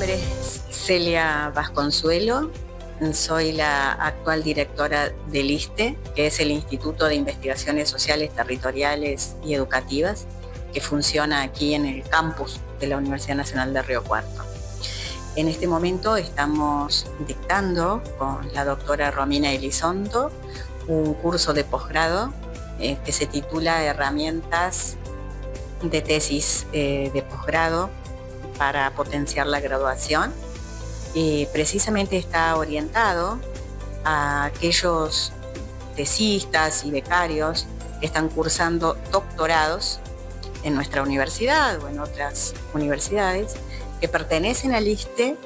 nombre es Celia Vasconsuelo, soy la actual directora del ISTE, que es el Instituto de Investigaciones Sociales, Territoriales y Educativas, que funciona aquí en el campus de la Universidad Nacional de Río Cuarto. En este momento estamos dictando con la doctora Romina Elizondo un curso de posgrado que se titula Herramientas de tesis de posgrado para potenciar la graduación. Precisamente está orientado a aquellos tesistas y becarios que están cursando doctorados en nuestra universidad o en otras universidades que pertenecen al ISTE,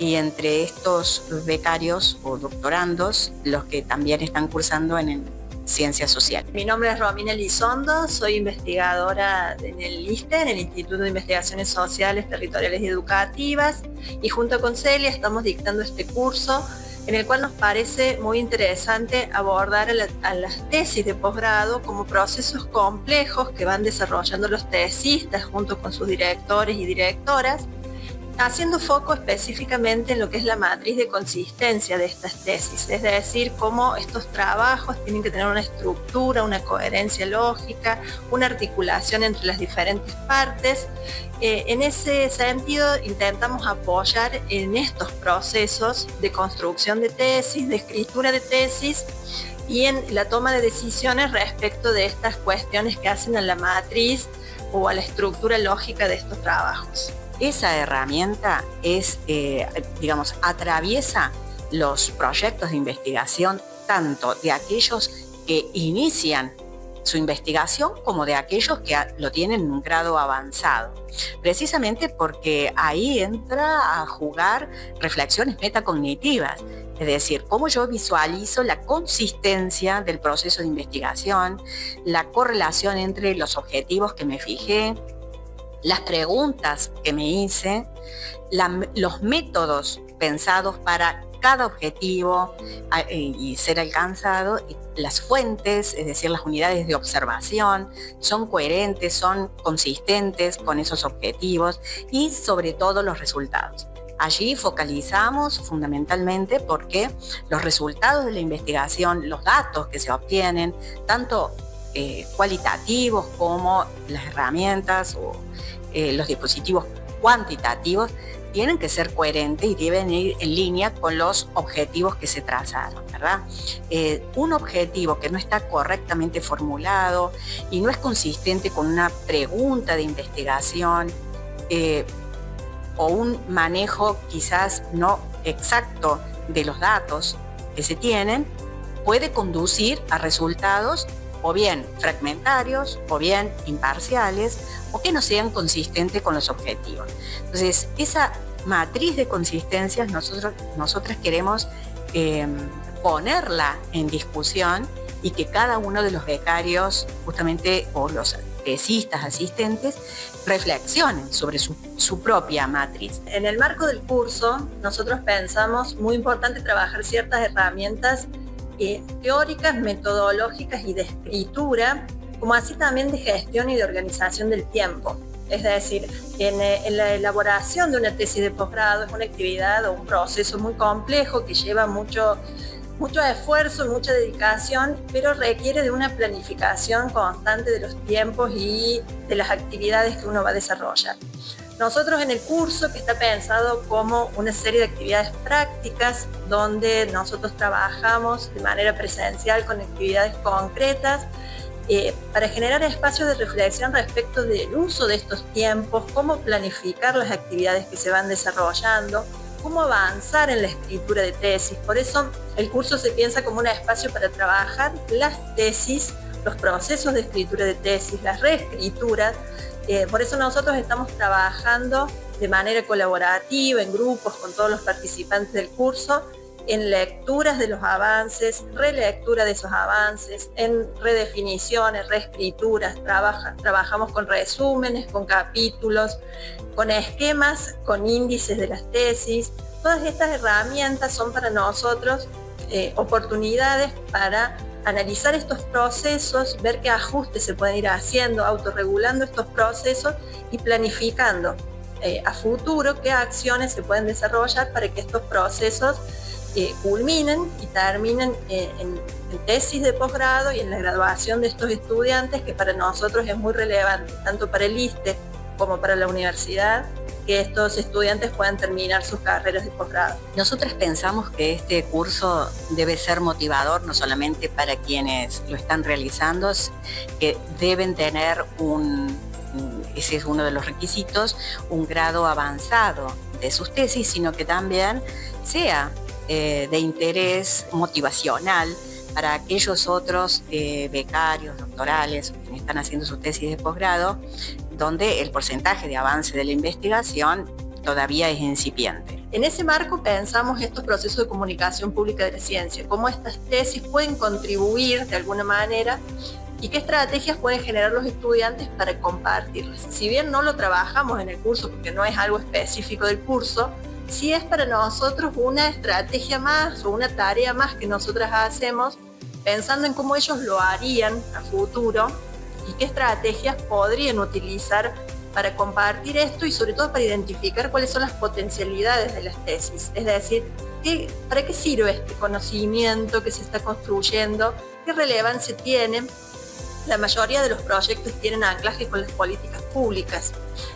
y entre estos becarios o doctorandos los que también están cursando en Ciencias Sociales. Mi nombre es Romina Elizondo, soy investigadora en el ISTE, en el Instituto de Investigaciones Sociales, Territoriales y Educativas, y junto con Celia estamos dictando este curso en el cual nos parece muy interesante abordar a las tesis de posgrado como procesos complejos que van desarrollando los tesistas junto con sus directores y directoras, haciendo foco específicamente en lo que es la matriz de consistencia de estas tesis, es decir, cómo estos trabajos tienen que tener una estructura, una coherencia lógica, una articulación entre las diferentes partes. En ese sentido, intentamos apoyar en estos procesos de construcción de tesis, de escritura de tesis y en la toma de decisiones respecto de estas cuestiones que hacen a la matriz o a la estructura lógica de estos trabajos. Esa herramienta atraviesa los proyectos de investigación tanto de aquellos que inician su investigación como de aquellos que lo tienen en un grado avanzado, precisamente porque ahí entra a jugar reflexiones metacognitivas, es decir, cómo yo visualizo la consistencia del proceso de investigación, la correlación entre los objetivos que me fijé, las preguntas que me hice, los métodos pensados para cada objetivo y ser alcanzado, y las fuentes, es decir, las unidades de observación, son coherentes, son consistentes con esos objetivos y sobre todo los resultados. Allí focalizamos fundamentalmente porque los resultados de la investigación, los datos que se obtienen, tanto cualitativos como las herramientas o los dispositivos cuantitativos, tienen que ser coherentes y deben ir en línea con los objetivos que se trazaron, ¿verdad? Un objetivo que no está correctamente formulado y no es consistente con una pregunta de investigación o un manejo quizás no exacto de los datos que se tienen, puede conducir a resultados o bien fragmentarios, o bien imparciales, o que no sean consistentes con los objetivos. Entonces, esa matriz de consistencias nosotras queremos ponerla en discusión y que cada uno de los becarios, justamente, o los tesistas asistentes, reflexionen sobre su propia matriz. En el marco del curso, nosotros pensamos muy importante trabajar ciertas herramientas teóricas, metodológicas y de escritura, como así también de gestión y de organización del tiempo. Es decir, en la elaboración de una tesis de posgrado es una actividad o un proceso muy complejo que lleva mucho esfuerzo, mucha dedicación, pero requiere de una planificación constante de los tiempos y de las actividades que uno va a desarrollar. Nosotros en el curso, que está pensado como una serie de actividades prácticas, donde nosotros trabajamos de manera presencial con actividades concretas, para generar espacios de reflexión respecto del uso de estos tiempos, cómo planificar las actividades que se van desarrollando, cómo avanzar en la escritura de tesis. Por eso el curso se piensa como un espacio para trabajar las tesis, los procesos de escritura de tesis, las reescrituras. Por eso nosotros estamos trabajando de manera colaborativa, en grupos, con todos los participantes del curso, en lecturas de los avances, relectura de esos avances, en redefiniciones, reescrituras. Trabajamos con resúmenes, con capítulos, con esquemas, con índices de las tesis. Todas estas herramientas son para nosotros oportunidades para analizar estos procesos, ver qué ajustes se pueden ir haciendo, autorregulando estos procesos y planificando a futuro qué acciones se pueden desarrollar para que estos procesos culminen y terminen en tesis de posgrado y en la graduación de estos estudiantes, que para nosotros es muy relevante, tanto para el ISTE como para la universidad, que estos estudiantes puedan terminar sus carreras de posgrado. Nosotros pensamos que este curso debe ser motivador no solamente para quienes lo están realizando, que deben tener ese es uno de los requisitos, un grado avanzado de sus tesis, sino que también sea de interés motivacional para aquellos otros becarios, doctorales, que están haciendo sus tesis de posgrado, donde el porcentaje de avance de la investigación todavía es incipiente. En ese marco pensamos estos procesos de comunicación pública de la ciencia, cómo estas tesis pueden contribuir de alguna manera y qué estrategias pueden generar los estudiantes para compartirlas. Si bien no lo trabajamos en el curso porque no es algo específico del curso, sí es para nosotros una estrategia más o una tarea más que nosotras hacemos pensando en cómo ellos lo harían a futuro y qué estrategias podrían utilizar para compartir esto y sobre todo para identificar cuáles son las potencialidades de las tesis. Es decir, ¿para qué sirve este conocimiento que se está construyendo? ¿Qué relevancia tiene? La mayoría de los proyectos tienen anclaje con las políticas públicas,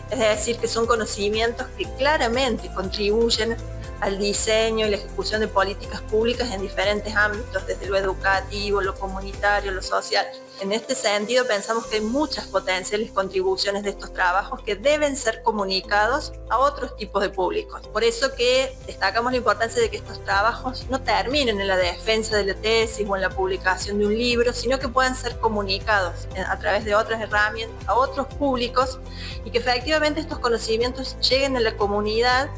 es decir, que son conocimientos que claramente contribuyen al diseño y la ejecución de políticas públicas en diferentes ámbitos, desde lo educativo, lo comunitario, lo social. En este sentido, pensamos que hay muchas potenciales contribuciones de estos trabajos que deben ser comunicados a otros tipos de públicos. Por eso que destacamos la importancia de que estos trabajos no terminen en la defensa de la tesis o en la publicación de un libro, sino que puedan ser comunicados a través de otras herramientas a otros públicos y que efectivamente estos conocimientos lleguen a la comunidad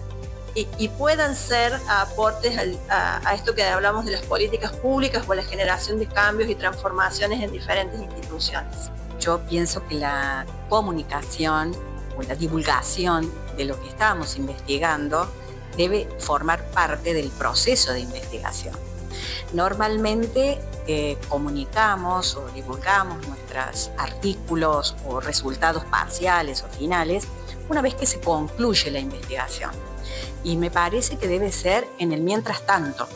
y puedan ser aportes a esto que hablamos de las políticas públicas o la generación de cambios y transformaciones en diferentes instituciones. Yo pienso que la comunicación o la divulgación de lo que estamos investigando debe formar parte del proceso de investigación. Normalmente comunicamos o divulgamos nuestros artículos o resultados parciales o finales una vez que se concluye la investigación. Y me parece que debe ser en el mientras tanto,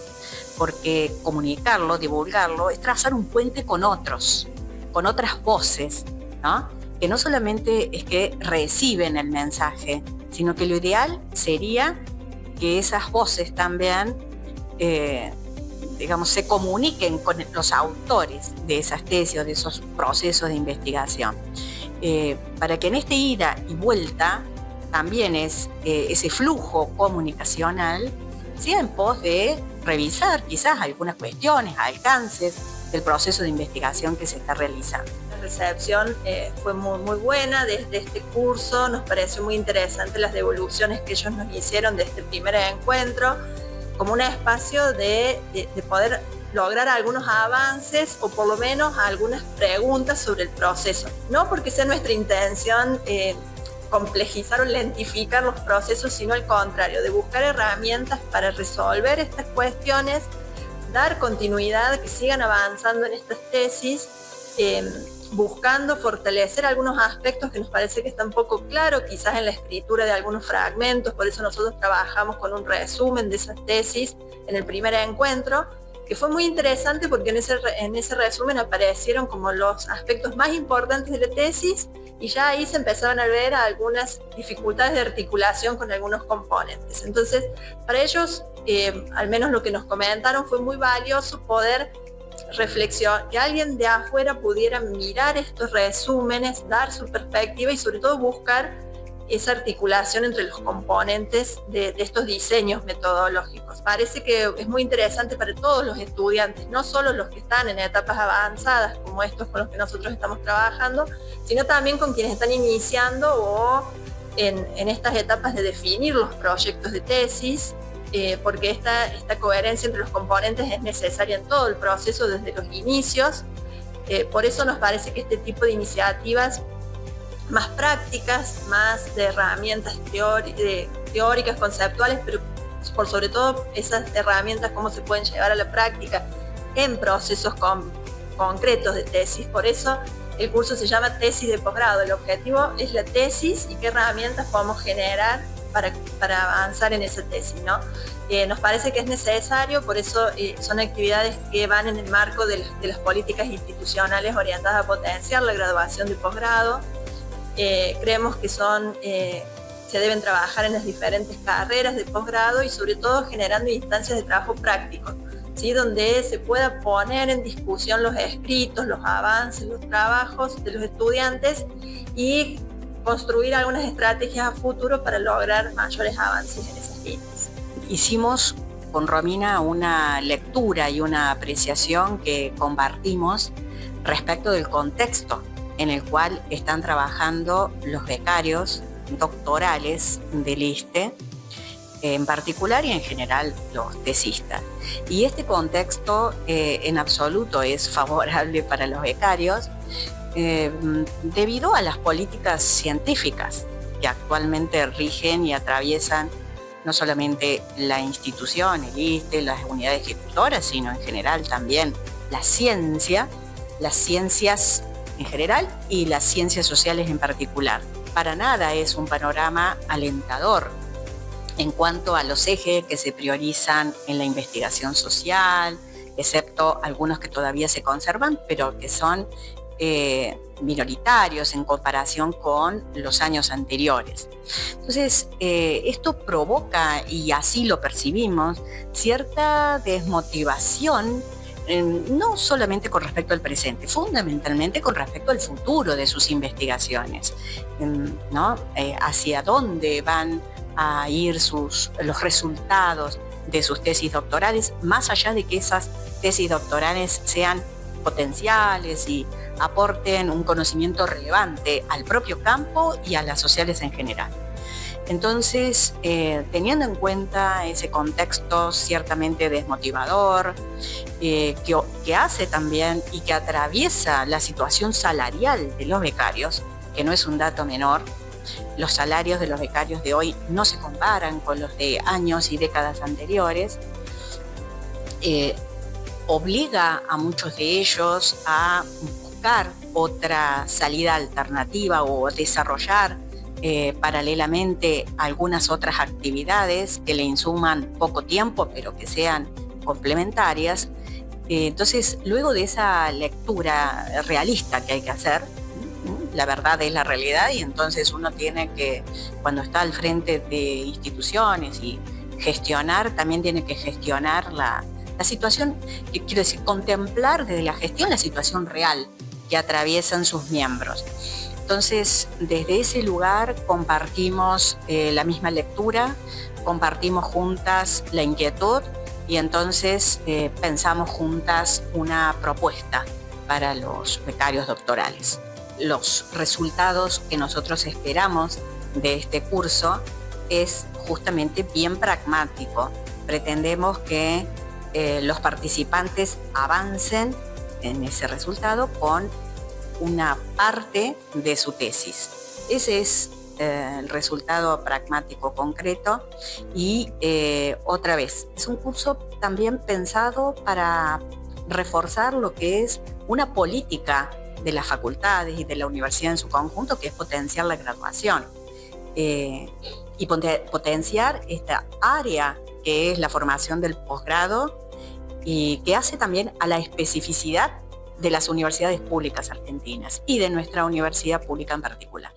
porque comunicarlo, divulgarlo, es trazar un puente con otros, con otras voces, ¿no? Que no solamente es que reciben el mensaje, sino que lo ideal sería que esas voces también, se comuniquen con los autores de esas tesis o de esos procesos de investigación, para que en este ida y vuelta también ese flujo comunicacional sea en pos de revisar quizás algunas cuestiones, alcances del proceso de investigación que se está realizando. La recepción fue muy buena desde este curso, nos pareció muy interesante las devoluciones que ellos nos hicieron de este primer encuentro, como un espacio de poder lograr algunos avances o por lo menos algunas preguntas sobre el proceso. No porque sea nuestra intención complejizar o lentificar los procesos, sino al contrario, de buscar herramientas para resolver estas cuestiones, dar continuidad, que sigan avanzando en estas tesis, buscando fortalecer algunos aspectos que nos parece que están poco claros, quizás en la escritura de algunos fragmentos. Por eso nosotros trabajamos con un resumen de esas tesis en el primer encuentro, que fue muy interesante porque en ese resumen aparecieron como los aspectos más importantes de la tesis y ya ahí se empezaron a ver algunas dificultades de articulación con algunos componentes. Entonces, para ellos, al menos lo que nos comentaron, fue muy valioso poder reflexionar, que alguien de afuera pudiera mirar estos resúmenes, dar su perspectiva y sobre todo buscar esa articulación entre los componentes de estos diseños metodológicos. Parece que es muy interesante para todos los estudiantes, no solo los que están en etapas avanzadas como estos con los que nosotros estamos trabajando, sino también con quienes están iniciando o en estas etapas de definir los proyectos de tesis, porque esta coherencia entre los componentes es necesaria en todo el proceso desde los inicios. Por eso nos parece que este tipo de iniciativas más prácticas, más de herramientas teóricas, conceptuales, pero por sobre todo esas herramientas cómo se pueden llevar a la práctica en procesos concretos de tesis. Por eso El curso se llama Tesis de Posgrado. El objetivo es la tesis y qué herramientas podemos generar para avanzar en esa tesis, ¿no? Nos parece que es necesario, por eso son actividades que van en el marco de las políticas institucionales orientadas a potenciar la graduación de posgrado. Creemos que se deben trabajar en las diferentes carreras de posgrado y sobre todo generando instancias de trabajo práctico, ¿sí? Donde se pueda poner en discusión los escritos, los avances, los trabajos de los estudiantes y construir algunas estrategias a futuro para lograr mayores avances en esas líneas. Hicimos con Romina una lectura y una apreciación que compartimos respecto del contexto en el cual están trabajando los becarios doctorales del ISTE, en particular y en general los tesistas. Y este contexto en absoluto es favorable para los becarios debido a las políticas científicas que actualmente rigen y atraviesan no solamente la institución, el ISTE, las unidades ejecutoras, sino en general también la ciencia, las ciencias en general y las ciencias sociales en particular. Para nada es un panorama alentador en cuanto a los ejes que se priorizan en la investigación social, excepto algunos que todavía se conservan, pero que son minoritarios en comparación con los años anteriores. Entonces, esto provoca, y así lo percibimos, cierta desmotivación, no solamente con respecto al presente, fundamentalmente con respecto al futuro de sus investigaciones, ¿no? Hacia dónde van a ir los resultados de sus tesis doctorales, más allá de que esas tesis doctorales sean potenciales y aporten un conocimiento relevante al propio campo y a las sociales en general. Entonces, teniendo en cuenta ese contexto ciertamente desmotivador, que hace también y que atraviesa la situación salarial de los becarios, que no es un dato menor, los salarios de los becarios de hoy no se comparan con los de años y décadas anteriores, obliga a muchos de ellos a buscar otra salida alternativa o desarrollar paralelamente algunas otras actividades que le insuman poco tiempo, pero que sean complementarias. Entonces, luego de esa lectura realista que hay que hacer, la verdad es la realidad, y entonces uno tiene que, cuando está al frente de instituciones y gestionar, también tiene que gestionar la situación, quiero decir, contemplar desde la gestión la situación real que atraviesan sus miembros. Entonces, desde ese lugar compartimos la misma lectura, compartimos juntas la inquietud y entonces pensamos juntas una propuesta para los becarios doctorales. Los resultados que nosotros esperamos de este curso es justamente bien pragmático. Pretendemos que los participantes avancen en ese resultado con una parte de su tesis. Ese es el resultado pragmático concreto y otra vez, es un curso también pensado para reforzar lo que es una política de las facultades y de la universidad en su conjunto, que es potenciar la graduación y potenciar esta área que es la formación del posgrado y que hace también a la especificidad de las universidades públicas argentinas y de nuestra universidad pública en particular.